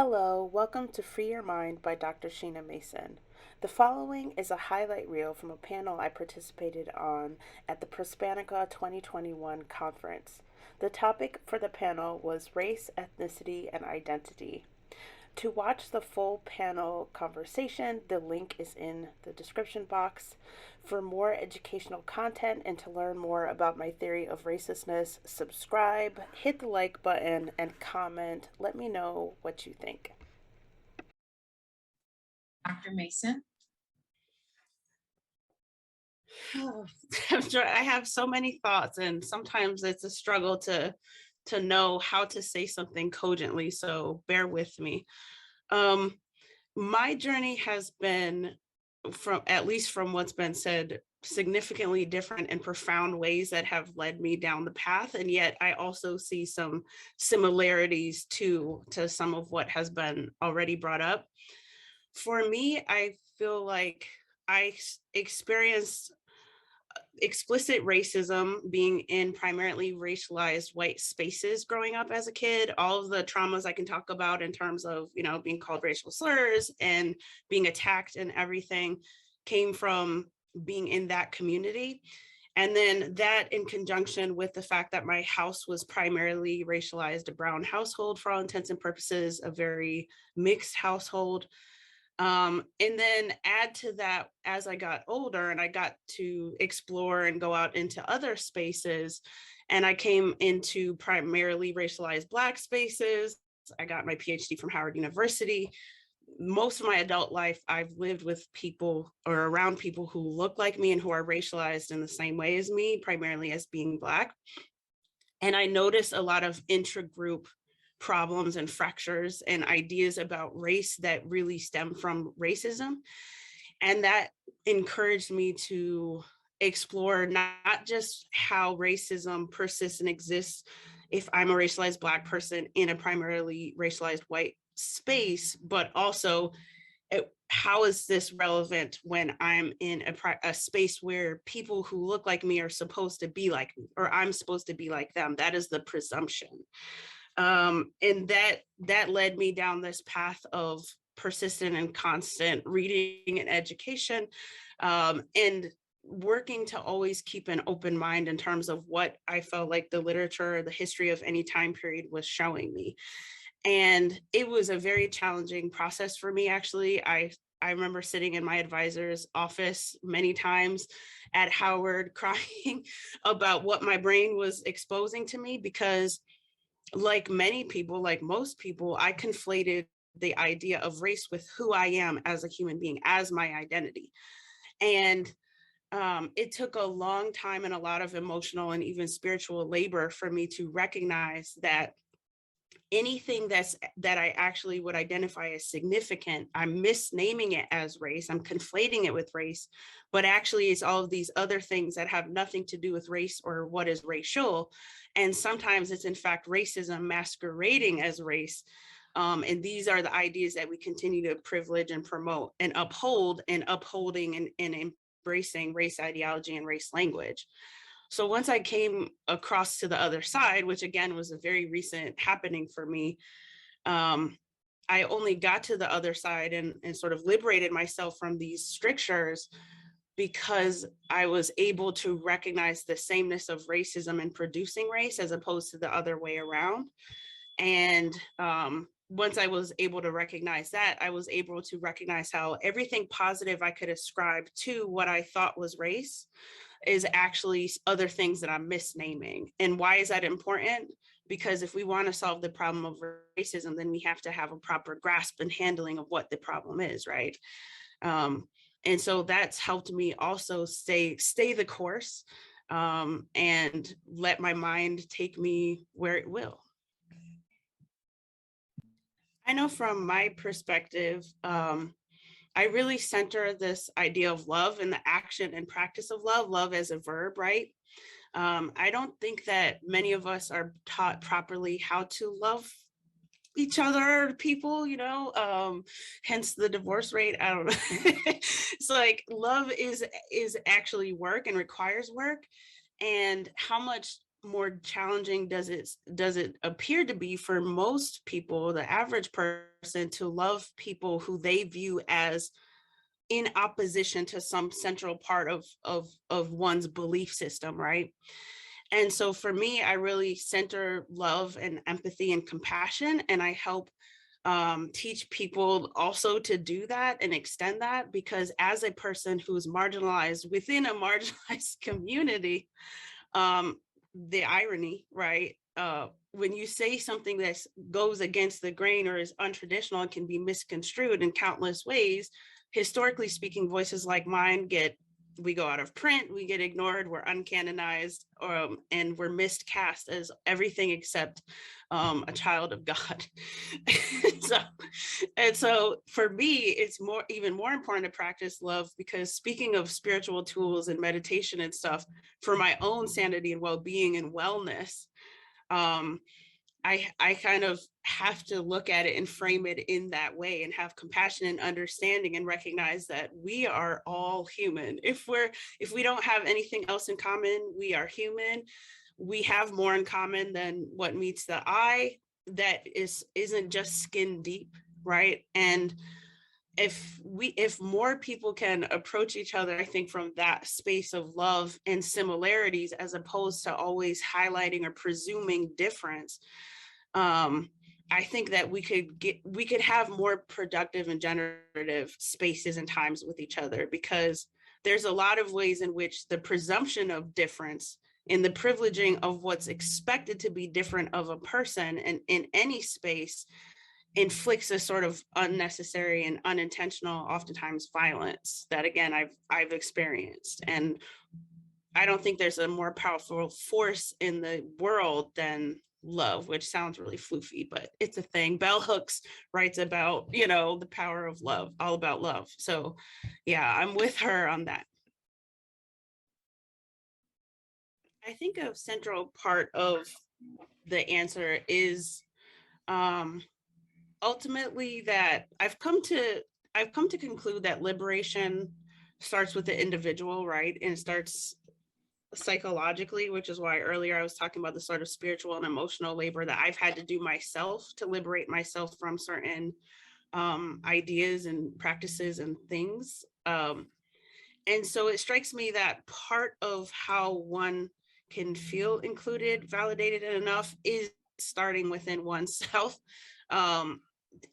Hello, welcome to Free Your Mind by Dr. Sheena Mason. The following is a highlight reel from a panel I participated on at the Prospanica 2021 conference. The topic for the panel was race, ethnicity, and identity. To watch the full panel conversation, the link is in the description box. For more educational content and to learn more about my theory of racelessness, subscribe, hit the like button, and comment. Let me know what you think. Dr. Mason. I have so many thoughts, and sometimes it's a struggle to know how to say something cogently, so bear with me. My journey has been, from at least from what's been said, significantly different and profound ways that have led me down the path, and yet I also see some similarities to some of what has been already brought up. For me, I feel like I experienced explicit racism being in primarily racialized white spaces growing up as a kid. All of the traumas I can talk about in terms of, being called racial slurs and being attacked and everything came from being in that community. And then that in conjunction with the fact that my house was primarily racialized, a brown household for all intents and purposes, a very mixed household. And then add to that, as I got older and I got to explore and go out into other spaces, and I came into primarily racialized Black spaces. I got my PhD from Howard University. Most of my adult life, I've lived with people or around people who look like me and who are racialized in the same way as me, primarily as being Black. And I noticed a lot of intragroup problems and fractures and ideas about race that really stem from racism. And that encouraged me to explore not just how racism persists and exists if I'm a racialized Black person in a primarily racialized white space, but also how is this relevant when I'm in a space where people who look like me are supposed to be like me, or I'm supposed to be like them? That is the presumption. And that led me down this path of persistent and constant reading and education, and working to always keep an open mind in terms of what I felt like the literature or the history of any time period was showing me. And it was a very challenging process for me, actually. I remember sitting in my advisor's office many times at Howard crying about what my brain was exposing to me, because like many people, like most people, I conflated the idea of race with who I am as a human being, as my identity. And it took a long time and a lot of emotional and even spiritual labor for me to recognize that anything that I actually would identify as significant, I'm misnaming it as race, I'm conflating it with race, but actually it's all of these other things that have nothing to do with race or what is racial. And sometimes it's in fact racism masquerading as race. And these are the ideas that we continue to privilege and promote and uphold, and upholding and embracing race ideology and race language. So once I came across to the other side, which again was a very recent happening for me, I only got to the other side and sort of liberated myself from these strictures because I was able to recognize the sameness of racism in producing race as opposed to the other way around. And once I was able to recognize that, I was able to recognize how everything positive I could ascribe to what I thought was race is actually other things that I'm misnaming. And why is that important? Because if we want to solve the problem of racism, then we have to have a proper grasp and handling of what the problem is, right? And so that's helped me also stay the course, and let my mind take me where it will. I know from my perspective, I really center this idea of love and the action and practice of love as a verb, right? I don't think that many of us are taught properly how to love each other, people, hence the divorce rate. I don't know. It's like love is actually work and requires work. And how much more challenging does it appear to be for most people, the average person, to love people who they view as in opposition to some central part of one's belief system, right? And so for me, I really center love and empathy and compassion, and I help teach people also to do that and extend that, because as a person who's marginalized within a marginalized community, the irony, right? When you say something that goes against the grain or is untraditional and can be misconstrued in countless ways, historically speaking, voices like mine we go out of print, we get ignored, we're uncanonized, and we're miscast as everything except a child of God. so, and so for me, it's even more important to practice love, because speaking of spiritual tools and meditation and stuff, for my own sanity and well-being and wellness, um, I kind of have to look at it and frame it in that way, and have compassion and understanding, and recognize that we are all human. If we don't have anything else in common, we are human. We have more in common than what meets the eye. That isn't just skin deep, right? And if more people can approach each other, I think, from that space of love and similarities, as opposed to always highlighting or presuming difference, I think that we could have more productive and generative spaces and times with each other, because there's a lot of ways in which the presumption of difference and the privileging of what's expected to be different of a person and in any space inflicts a sort of unnecessary and unintentional, oftentimes violence, that again I've experienced. And I don't think there's a more powerful force in the world than love, which sounds really floofy, but it's a thing. Bell Hooks writes about, the power of love, all about love. So yeah, I'm with her on that. I think a central part of the answer is ultimately that I've come to conclude that liberation starts with the individual, right? And it starts psychologically, which is why earlier I was talking about the sort of spiritual and emotional labor that I've had to do myself to liberate myself from certain ideas and practices and things. And so it strikes me that part of how one can feel included, validated, and enough is starting within oneself. Um,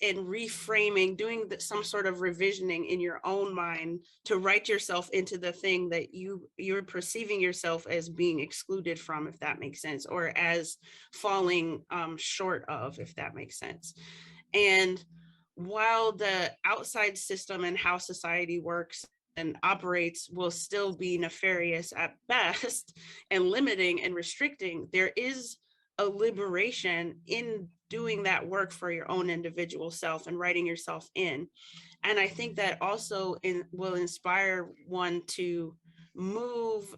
and reframing, doing some sort of revisioning in your own mind to write yourself into the thing that you're perceiving yourself as being excluded from, if that makes sense, or as falling short of, if that makes sense. And while the outside system and how society works and operates will still be nefarious at best and limiting and restricting, there is a liberation in doing that work for your own individual self and writing yourself in. And I think that also will inspire one to move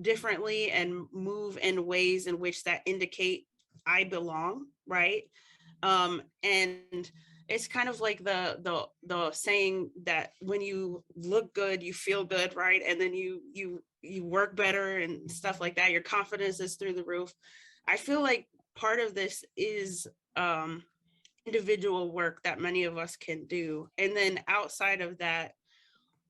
differently and move in ways in which that indicate I belong, right? And it's kind of like the saying that when you look good, you feel good, right? And then you work better and stuff like that. Your confidence is through the roof. I feel like part of this is individual work that many of us can do. And then outside of that,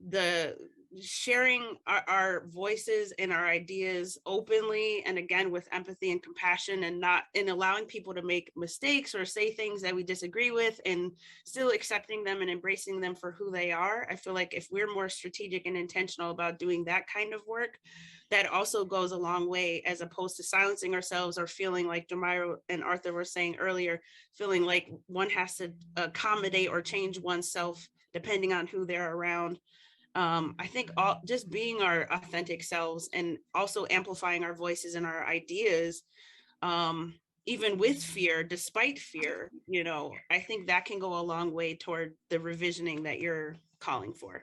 the sharing our voices and our ideas openly, and again with empathy and compassion, and not in allowing people to make mistakes or say things that we disagree with, and still accepting them and embracing them for who they are. I feel like if we're more strategic and intentional about doing that kind of work, that also goes a long way, as opposed to silencing ourselves or feeling like Jamira and Arthur were saying earlier, feeling like one has to accommodate or change oneself depending on who they're around. I think just being our authentic selves and also amplifying our voices and our ideas, even with fear, despite fear, I think that can go a long way toward the revisioning that you're calling for.